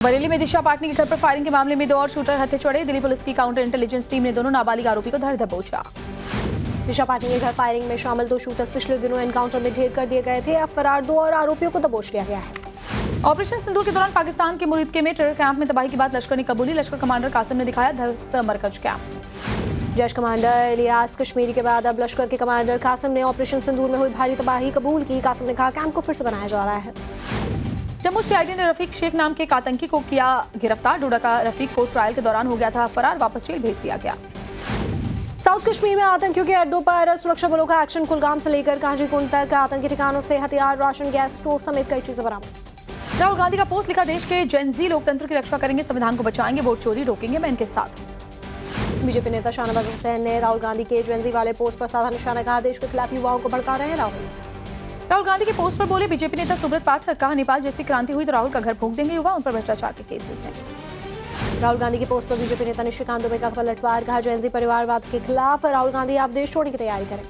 बरेली में दिशा पाटनी के घर पर फायरिंग के मामले में 2 और शूटर हत्थे चढ़े। दिल्ली पुलिस की काउंटर इंटेलिजेंस टीम ने दोनों नाबालिग आरोपी को धर दबोचा। दिशा पाटनी के घर फायरिंग में शामिल 2 शूटर्स पिछले दिनों एनकाउंटर में ढेर कर दिए गए थे। अब फरार 2 और आरोपियों को दबोच लिया गया है। ऑपरेशन सिंदूर के दौरान पाकिस्तान के मुरीदके में टेरर कैंप में तबाही की बात लश्कर ने कबूली। लश्कर कमांडर कासिम ने दिखाया ध्वस्त मरकज कैंप। जैश कमांडर इलियास कश्मीरी के बाद अब लश्कर के कमांडर कासिम ने ऑपरेशन सिंदूर में हुई भारी तबाही कबूल की। कासिम ने कहा कैंप को फिर से बनाया जा रहा है। जम्मू सीआईडी ने रफीक शेख नाम के एक आतंकी को किया गिरफ्तार। डोडा का रफीक को ट्रायल के दौरान हो गया था फरार, वापस जेल भेज दिया गया। साउथ कश्मीर में आतंकियों के अड्डों पर सुरक्षा बलों का एक्शन। कुलगाम से लेकर काजीकुंड तक आतंकी ठिकानों से हथियार, राशन, गैस स्टोव समेत कई चीजें बरामद। राहुल गांधी का पोस्ट लिखा, देश के जेनजी लोकतंत्र की रक्षा करेंगे, संविधान को बचाएंगे, वोट चोरी रोकेंगे, मैं इनके साथ। बीजेपी नेता शाहनवाज हुसैन ने राहुल गांधी के जेनजी वाले पोस्ट पर साधा निशाना, कहा देश के खिलाफ युवाओं को भड़का रहे हैं राहुल गांधी के पोस्ट पर बोले बीजेपी नेता सुब्रत पाठक, कहा नेपाल जैसी क्रांति हुई तो राहुल का घर फूंक देंगे युवा, उन पर भ्रष्टाचार के केसेस हैं। राहुल गांधी के पोस्ट पर बीजेपी नेता निशिकांत दुबे का पलटवार, कहा जेनजी परिवारवाद के खिलाफ राहुल गांधी आप देश छोड़ने की तैयारी करें।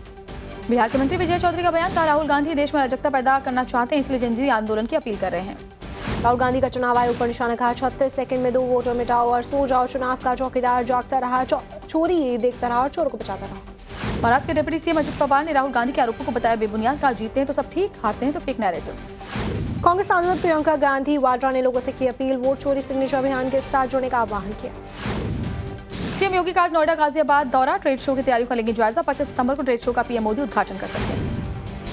बिहार के मंत्री विजय चौधरी का बयान, कहा राहुल गांधी देश में अराजकता पैदा करना चाहते हैं, इसलिए जेनजी आंदोलन की अपील कर रहे हैं। राहुल गांधी का चुनाव आयोग पर निशाना, कहा 36 सेकंड में 2 वोटर मिटाओ और सो जाओ। चुनाव का चौकीदार जागता रहा, चोरी देखता रहा और चोरों को बचाता रहा। महाराष्ट्र के डिप्टी सीएम अजित पवार ने राहुल गांधी के आरोपों को बताया बेबुनियाद, कहा जीतते हैं तो सब ठीक, हारते हैं तो फेक नैरेटिव। कांग्रेस सांसद प्रियंका गांधी वाड्रा ने लोगों से की अपील, वोट चोरी सिग्नेचर अभियान के साथ जुड़ने का आह्वान किया। सीएम योगी का आज नोएडा गाजियाबाद दौरा, ट्रेड शो की तैयारियों का लेंगे जायजा। 25 सितंबर को ट्रेड शो का पीएम मोदी उद्घाटन कर सकते हैं।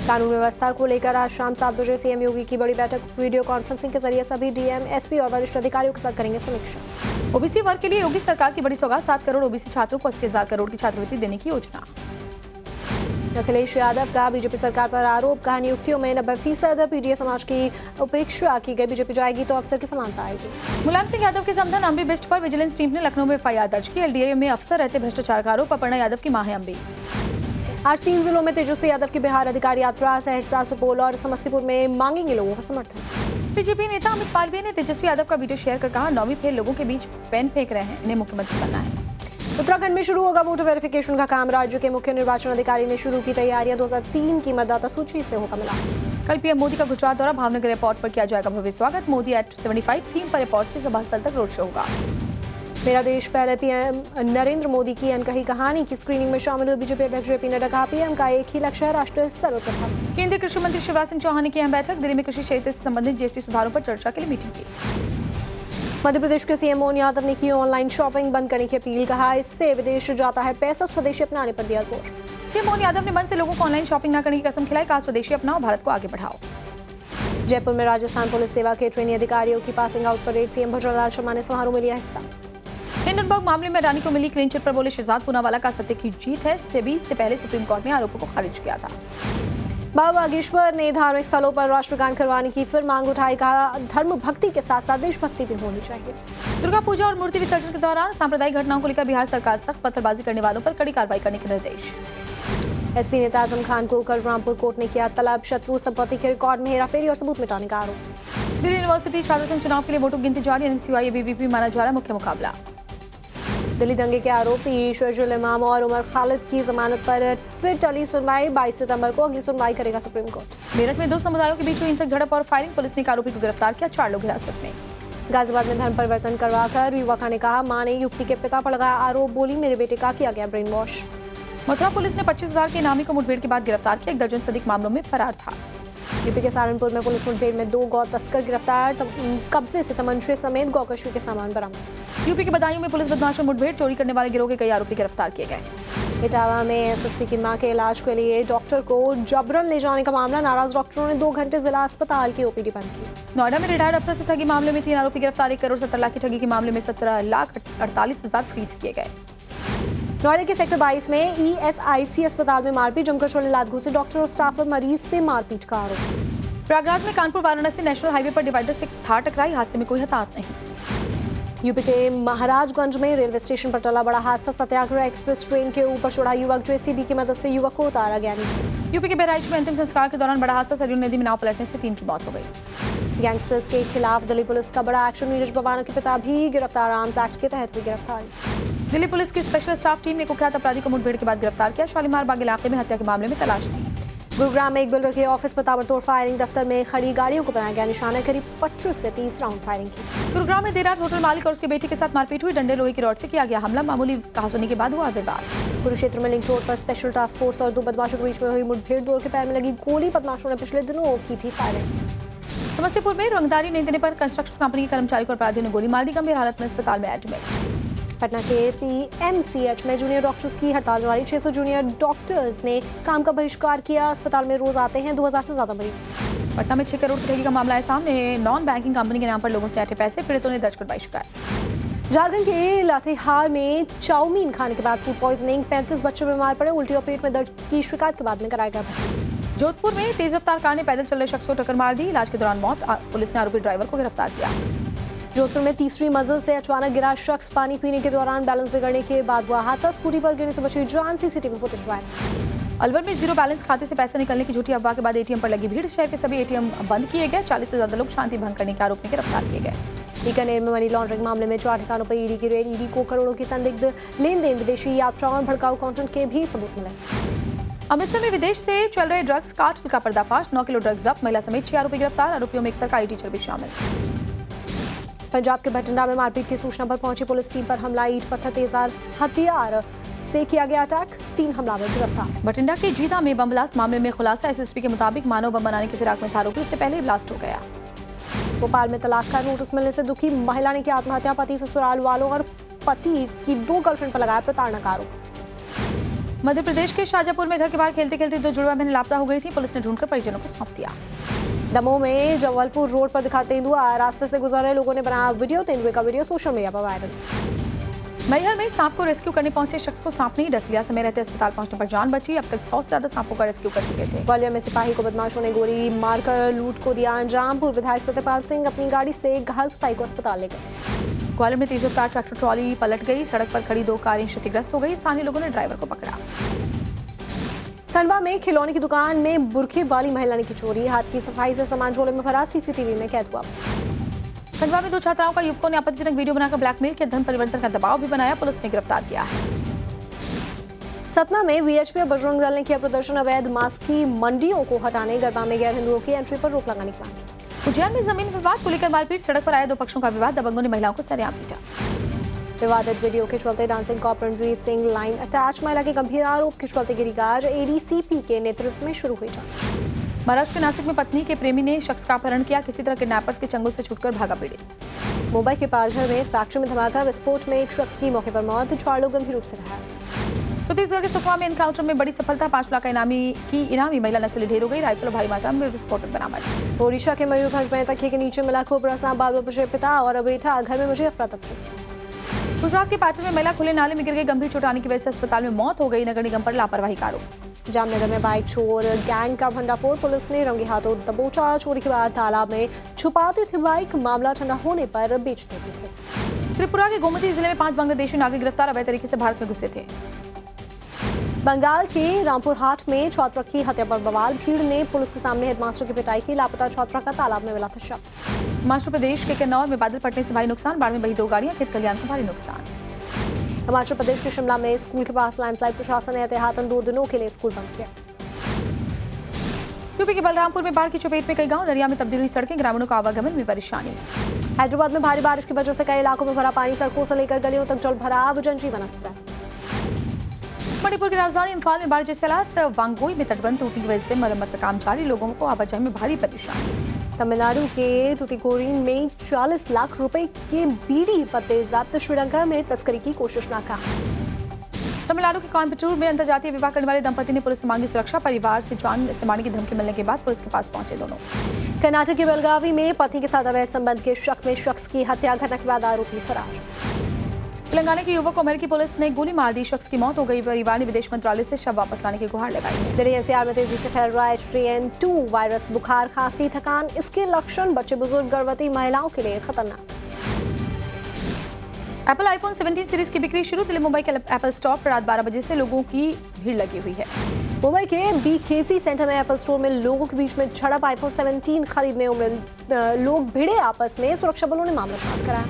कानून व्यवस्था को लेकर आज शाम 7 बजे सीएम योगी की बड़ी बैठक, वीडियो कॉन्फ्रेंसिंग के जरिए सभी डीएम, एसपी और वरिष्ठ अधिकारियों के साथ करेंगे समीक्षा। ओबीसी वर्ग के लिए योगी सरकार की बड़ी सौगात, 7 करोड़ ओबीसी छात्रों को 80,000 करोड़ की छात्रवृत्ति देने की योजना। अखिलेश यादव का बीजेपी सरकार पर आरोप, कहा नियुक्तियों में 90% पीडीए समाज की उपेक्षा की गई, बीजेपी जाएगी तो अफसर की समानता आएगी। मुलायम सिंह यादव के समधन अम्बी बिस्ट पर विजिलेंस टीम ने लखनऊ में एफआईआर दर्ज की। एलडीए में अफसर रहते भ्रष्टाचार का आरोप, अपर्णा यादव की मां है अम्बी। आज 3 जिलों में तेजस्वी यादव की बिहार अधिकार यात्रा, सहरसा, सुपौल और समस्तीपुर में मांगेंगे लोगों का समर्थन। बीजेपी नेता अमित मालवीय ने तेजस्वी यादव का वीडियो शेयर कर कहा 9वीं फेल लोगों के बीच पेन फेंक रहे हैं, इन्हें मुख्यमंत्री बनना है। उत्तराखंड में शुरू होगा वोटर वेरिफिकेशन का काम, राज्य के मुख्य निर्वाचन अधिकारी ने शुरू की तैयारियां। 2003 की मतदाता सूची से होगा मिलान। कल पीएम मोदी का गुजरात दौरा, भावनगर एयरपोर्ट पर किया जाएगा भव्य स्वागत। मोदी एट 75 थीम पर एयरपोर्ट से सभा स्थल तक रोड शो होगा। मेरा देश पहले पीएम नरेंद्र मोदी की अनकही कहानी की स्क्रीनिंग में शामिल हुए बीजेपी अध्यक्ष जेपी नड्डा, कहा पीएम का एक ही लक्ष्य है, राष्ट्रीय स्तर पर था। केंद्रीय कृषि मंत्री शिवराज सिंह चौहान ने की अहम बैठक, दिल्ली में कृषि क्षेत्र से संबंधित जीएसटी सुधारों पर चर्चा के लिए मीटिंग की। मध्य प्रदेश के सीएम मोहन यादव ने की ऑनलाइन शॉपिंग बंद करने की अपील, कहा इससे विदेश जाता है पैसा, स्वदेशी अपनाने पर दिया जोर। सीएम मोहन यादव ने मन से लोगों को ऑनलाइन शॉपिंग न करने की कसम खिलाई, कहा स्वदेशी अपनाओ, भारत को आगे बढ़ाओ। जयपुर में राजस्थान पुलिस सेवा के ट्रेनी अधिकारियों की passing out parade, CM Bhajanlal Sharma ने समारोह में लिया हिस्सा। हिंडनबर्ग मामले में अडानी को मिली क्लीन चिट पर बोले शहजाद पूनावाला का सत्य की जीत है। सेबी से पहले सुप्रीम कोर्ट ने आरोपों को खारिज किया था। बाबा बागेश्वर ने धार्मिक स्थलों पर राष्ट्रगान करवाने की फिर मांग उठाई, कहा धर्म भक्ति के साथ साथ देशभक्ति भी होनी चाहिए। दुर्गा पूजा और मूर्ति विसर्जन के दौरान सांप्रदायिक घटनाओं को लेकर बिहार सरकार सख्त, पत्थरबाजी करने वालों पर कड़ी कार्रवाई करने के निर्देश। एसपी नेता आजम खान को कल रामपुर कोर्ट ने किया तलब, शत्रु संपत्ति के रिकॉर्ड में हेराफेरी और सबूत मिटाने का आरोप। दिल्ली यूनिवर्सिटी छात्र संघ चुनाव के लिए वोटों गिनती जारी, एनएसयूआई एबीवीपी माना जा रहा मुख्य मुकाबला। दिल्ली दंगे के आरोपी शर्जुल इमाम और उमर खालिद की जमानत पर फिर टली सुनवाई, 22 सितंबर को अगली सुनवाई करेगा सुप्रीम कोर्ट। मेरठ में 2 समुदायों के बीच हुई हिंसक झड़प और फायरिंग, पुलिस ने एक आरोपी को गिरफ्तार किया, 4 लोग हिरासत में। गाजियाबाद में धर्म परिवर्तन करवाकर युवका ने कहा मां ने युवती के पिता पर लगाया आरोप, बोली मेरे बेटे का किया गया ब्रेन वॉश। मथुरा पुलिस ने 25,000 के इनामी को मुठभेड़ के बाद गिरफ्तार किया, 1 दर्जन से अधिक मामलों में फरार था। यूपी के सहारनपुर में पुलिस मुठभेड़ में 2 गौ तस्कर गिरफ्तार, कब्जे से तमंचे समेत गौकशी के सामान बरामद। यूपी के बदायूं में पुलिस बदमाशों मुठभेड़, चोरी करने वाले गिरोह के कई आरोपी गिरफ्तार किए गए। इटावा में एसएसपी की मां के इलाज के लिए डॉक्टर को जबरन ले जाने का मामला, नाराज डॉक्टरों ने 2 घंटे जिला अस्पताल की ओपीडी बंद की। नोएडा में रिटायर्ड अफसर से ठगी मामले में 3 आरोपी गिरफ्तार, 1 करोड़ 70 लाख की ठगी के मामले में 17,48,000 फीस किए गए। नोएडा के सेक्टर 22 में ईएसआईसी अस्पताल में मारपीट, जमकर चले लात घुसे डॉक्टर और स्टाफ पर मरीज से मारपीट का आरोप। प्रयागराज में कानपुर वाराणसी नेशनल हाईवे पर डिवाइडर से थार टकराई, हादसे में कोई हताहत नहीं। यूपी के महाराजगंज में रेलवे स्टेशन पर टला बड़ा हादसा, सत्याग्रह एक्सप्रेस ट्रेन के ऊपर चढ़ा युवक, जेसीबी की मदद से युवक को उतारा गया नीचे। यूपी के बहराइच में अंतिम संस्कार के दौरान बड़ा हादसा, सरयू नदी में नाव पलटने से 3 की मौत हो गई। गैंगस्टर्स के खिलाफ दिल्ली पुलिस का बड़ा एक्शन, नीरज बवाना के पिता भी गिरफ्तार, आर्म्स एक्ट के तहत हुई गिरफ्तारी। दिल्ली पुलिस की स्पेशल स्टाफ टीम ने कुख्यात अपराधी को मुठभेड़ के बाद गिरफ्तार किया, शालीमार बाग इलाके में हत्या के मामले में तलाश थी। गुरुग्राम में एक बिल्डर के ऑफिस पर ताबड़तोड़ फायरिंग, दफ्तर में खड़ी गाड़ियों को बनाया गया निशाना, करीब 25 से 30 राउंड फायरिंग की। गुरुग्राम में देर रात होटल मालिक और उसके बेटे के साथ मारपीट हुई, डंडे लोहे की रॉड से किया गया हमला, मामूली कहासुनी के बाद हुआ विवाद। कुरुक्षेत्र में लिंक रोड पर स्पेशल टास्क फोर्स और 2 बदमाशों के बीच में हुई मुठभेड़, 2 के पैर में लगी गोली, बदमाशों ने पिछले दिनों की थी फायरिंग। समस्तीपुर में रंगदारी नहीं देने पर कंस्ट्रक्शन कंपनी के कर्मचारी को अपराधियों ने गोली मार दी, गंभीर हालत में अस्पताल में एडमिट। पटना के पीएमसीएच में जूनियर डॉक्टर्स की हड़ताल जारी, 600 जूनियर डॉक्टर्स ने काम का बहिष्कार किया। अस्पताल में रोज आते हैं 2000 से ज्यादा मरीज। पटना में 6 करोड़ की ठगी का मामला है सामने, नॉन बैंकिंग कंपनी के नाम पर लोगों से ऐंठे पैसे, पीड़ितों ने दर्ज करवाई शिकायत। झारखंड के लातेहार में चाउमीन खाने के बाद फूड पॉइजनिंग, 35 बच्चे बीमार पड़े, उल्टी और पेट में दर्द की शिकायत के बाद में कराया गया भर्ती। जोधपुर में तेज रफ्तार कार ने पैदल चल रहे शख्स को टक्कर मार दी, इलाज के दौरान मौत, पुलिस ने आरोपी ड्राइवर को गिरफ्तार किया। जोधपुर में तीसरी मंजिल से अचानक गिरा शख्स, पानी पीने के दौरान बैलेंस बिगड़ने के बाद हुआ हादसा, स्कूटी पर गिरने से बची जान, सीसीटीवी फुटेज वायरल। अलवर में जीरो बैलेंस खाते से पैसे निकलने की झूठी अफवाह के बाद एटीएम पर लगी भीड़, शहर के सभी एटीएम बंद किए गए, 40 से ज्यादा लोग शांति भंग करने के आरोप में गिरफ्तार किए गए। बीकानेर में मनी लॉन्ड्रिंग मामले में 4 ठिकानों पर ईडी की रेड, ईडी को करोड़ों की संदिग्ध लेन देन, विदेशी यात्राओं और भड़काऊ कंटेंट के भी सबूत मिले। अमृतसर में विदेश से चल रहे ड्रग्स कार्टेल का पर्दाफाश, 9 किलो ड्रग्स जब्त, महिला समेत 6 आरोपी गिरफ्तार, आरोपियों में एक सरकारी टीचर भी शामिल। पंजाब के भटिंडा में मारपीट की सूचना पर पहुंची पुलिस टीम पर हमला, ईंट पत्थर तेजार हथियार से किया गया अटैक, 3 हमलावर गिरफ्तार। भटिंडा के जीता में बम ब्लास्ट मामले में खुलासा, एसएसपी के मुताबिक मानव बम बनाने के फिराक में था आरोपी, उससे पहले ही ब्लास्ट हो गया। भोपाल में तलाक का नोटिस मिलने से दुखी महिला ने की आत्महत्या, पति ससुराल वालों और पति की 2 गर्लफ्रेंड पर लगाया प्रताड़ना का आरोप। मध्य प्रदेश के शाजापुर में घर के बाहर खेलते खेलते 2 जुड़वा बहनें लापता हो गई थी, पुलिस ने ढूंढकर परिजनों को सौंप दिया। दमोह में जवलपुर रोड पर दिखा तेंदुआ, रास्ते से गुजर रहे लोगों ने बनाया वीडियो, तेंदुए का वीडियो सोशल मीडिया पर वायरल। मैहर में सांप को रेस्क्यू करने पहुंचे शख्स को सांप ने ही डस लिया, समय रहते अस्पताल पहुंचने पर जान बची, अब तक 100 से ज्यादा सांपों का रेस्क्यू कर चुके थे। ग्वालियर में सिपाही को बदमाशों ने गोली मारकर लूट को दिया अंजाम, पूर्व विधायक सत्यपाल सिंह अपनी गाड़ी से घायल सिपाही को अस्पताल ले गए। ग्वालियर में तेज रफ्तार ट्रैक्टर ट्रॉली पलट गई, सड़क पर खड़ी 2 कारें क्षतिग्रस्त हो गई, स्थानीय लोगों ने ड्राइवर को पकड़ा। खंडवा में खिलौने की दुकान में बुरखे वाली महिला ने की चोरी, हाथ की सफाई से सामान झोले में भरा, सीसीटीवी में कैद हुआ। खंडवा में 2 छात्राओं का युवकों ने आपत्तिजनक वीडियो बनाकर ब्लैकमेल किया, धन परिवर्तन का दबाव भी बनाया, पुलिस ने गिरफ्तार किया है। सतना में वीएचपी और बजरंग दल ने किया प्रदर्शन, अवैध मांस की मंडियों को हटाने, गरबा में गैर हिंदुओं की एंट्री पर रोक लगाने की मांग की। उज्जैन में जमीन विवाद को लेकर मारपीट, सड़क पर आए 2 पक्षों का विवाद, दबंगों ने महिलाओं को सरेआम पीटा। विवादित वीडियो के चलते dancing cop Ranjit Singh line attach, महिला के गंभीर आरोप के चलते गिरी गाज, एडीसीपी के नेतृत्व में शुरू हुई जांच। महाराष्ट्र के नासिक में पत्नी के प्रेमी ने शख्स का अपहरण किया, किसी तरह किडनैपर्स के चंगुल से छूटकर भागा पीड़ित। मुंबई के पालघर में फैक्ट्री में धमाका, विस्फोट में एक शख्स की मौके पर मौत, 4 लोग गंभीर रूप से घायल। छत्तीसगढ़ के सुकमा में एनकाउंटर में बड़ी सफलता, 5 लाख इनामी महिला नक्सली ढेर हो गई, राइफल और भारी मात्रा में विस्फोटक बरामद। ओडिशा के मयूरभंज में तकिए के नीचे मिला खोपरा सांप, बाल बचे पिता और बेटा, घर में मुझे अफरा तफरी। गुजरात के पाटन में महिला खुले नाले में गिर गई, गंभीर चोट आने की वजह से अस्पताल में मौत हो गई, नगर निगम पर लापरवाही का आरोप। जामनगर में बाइक चोर गैंग का भंडाफोड़, पुलिस ने रंगे हाथों दबोचा, चोरी के बाद तालाब में छुपाते थे बाइक, मामला ठंडा होने पर बेचते भी थे। त्रिपुरा के गोमती जिले में 5 बांग्लादेशी नागरिक गिरफ्तार, अवैध तरीके से भारत में घुसे थे। बंगाल के रामपुर हाट में छात्रा की हत्या पर बवाल, भीड़ ने पुलिस के सामने हेडमास्टर की पिटाई की, लापता छात्रा का तालाब में मिला था शव। हिमाचल प्रदेश के किन्नौर में बादल फटने से भारी नुकसान, बाढ़ में बही 2 गाड़ियां, खेत खलिहान को भारी नुकसान। हिमाचल प्रदेश के शिमला में स्कूल के पास लैंडस्लाइड, प्रशासन ने एहतियातन 2 दिनों के लिए स्कूल बंद किया। यूपी के बलरामपुर में बाढ़ की चपेट में कई गांव, दरिया में तब्दील हुई सड़कें, ग्रामीणों को आवागमन में परेशानी। हैदराबाद में भारी बारिश की वजह से कई इलाकों में भरा पानी, सड़कों से लेकर गलियों तक जल भराव, जनजीवन अस्त-व्यस्त। मणिपुर की राजधानी इम्फाल में बाढ़ जैसे हालात, वांगोई में तटबंध टूटने की वजह से मरम्मत का काम जारी, लोगों को आवाजाही में भारी परेशानी। तमिलनाडु के तुतिकोरिन में 40 लाख रुपए के बीड़ी पत्ते जब्त, श्रीलंका में तस्करी की कोशिश नाकाम। तमिलनाडु के कोयम्बटूर में अंतर्जातीय विवाह करने वाले दंपति ने पुलिस से मांगी सुरक्षा, परिवार से जान से मारने की धमकी मिलने के बाद पुलिस के पास पहुंचे दोनों। कर्नाटक के बेलगावी में पति के साथ अवैध संबंध के शक में शख्स की हत्या, घटना के बाद आरोपी फरार। तेलंगाना के युवक को अमेरिकी पुलिस ने गोली मार दी, शख्स की मौत हो गई, परिवार ने विदेश मंत्रालय से शव वापस लाने की गुहार लगाई। दिल्ली एनसीआर में तेजी से फैल रहा है H3N2 वायरस, बुखार, खांसी, थकान, इसके लक्षण बच्चे, बुजुर्ग, गर्भवती महिलाओं के लिए खतरनाक। एप्पल आईफोन 17 सीरीज की बिक्री शुरू, दिल्ली मुंबई के एप्पल स्टोर पर रात 12 बजे से लोगों की भीड़ लगी हुई है। मुंबई के BKC सेंटर में एप्पल स्टोर में लोगों के बीच में झड़प, आईफोन 17 खरीदने उमड़े लोग भिड़े आपस में, सुरक्षा बलों ने मामला शांत कराया।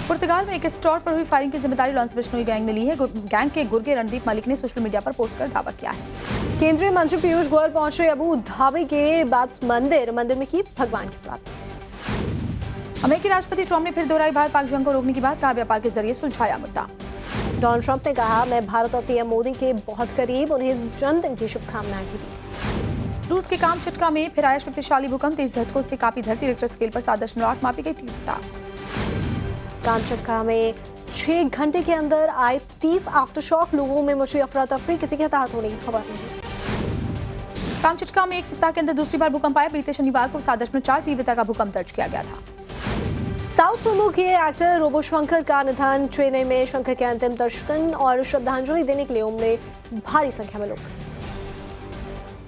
पुर्तगाल में एक स्टोर पर हुई फायरिंग की जिम्मेदारी लॉन्स बिश्नोई गैंग ने ली है। गैंग के गुर्गे रणदीप मलिक ने सोशल मीडिया पर पोस्ट कर दावा किया है। केंद्रीय मंत्री पीयूष गोयल पहुंचे अबू धाबी के बाब्स मंदिर में की भगवान की प्रार्थना। अमेरिकी राष्ट्रपति ट्रंप ने फिर दोहराई भारत पाक जंग को रोकने की बात, कहा व्यापार के जरिए सुलझाया मुद्दा। डोनाल्ड ट्रंप ने कहा, मैं भारत और पीएम मोदी के बहुत करीब, उन्हें जन्मदिन की शुभकामनाएं भी दी। रूस के कामचटका में फिर आया शक्तिशाली भूकंप, 23 झटकों से कांपी धरती, रिक्टर स्केल पर 7.8 मापी गई तीव्रता। कामचटका में 6 घंटे के अंदर आए 30 आफ्टरशॉक, लोगों में मची अफरा तफरी, किसी के हताहत होने की खबर नहीं। कामचटका में एक सप्ताह के अंदर दूसरी बार भूकंप आया। बीते शनिवार को 7.4 तीव्रता का भूकंप दर्ज किया गया था। साउथ फिल्मों के एक्टर रोबो शंकर का निधन, चेन्नई में शंकर के अंतिम दर्शन और श्रद्धांजलि देने के लिए उमड़े भारी संख्या में लोग।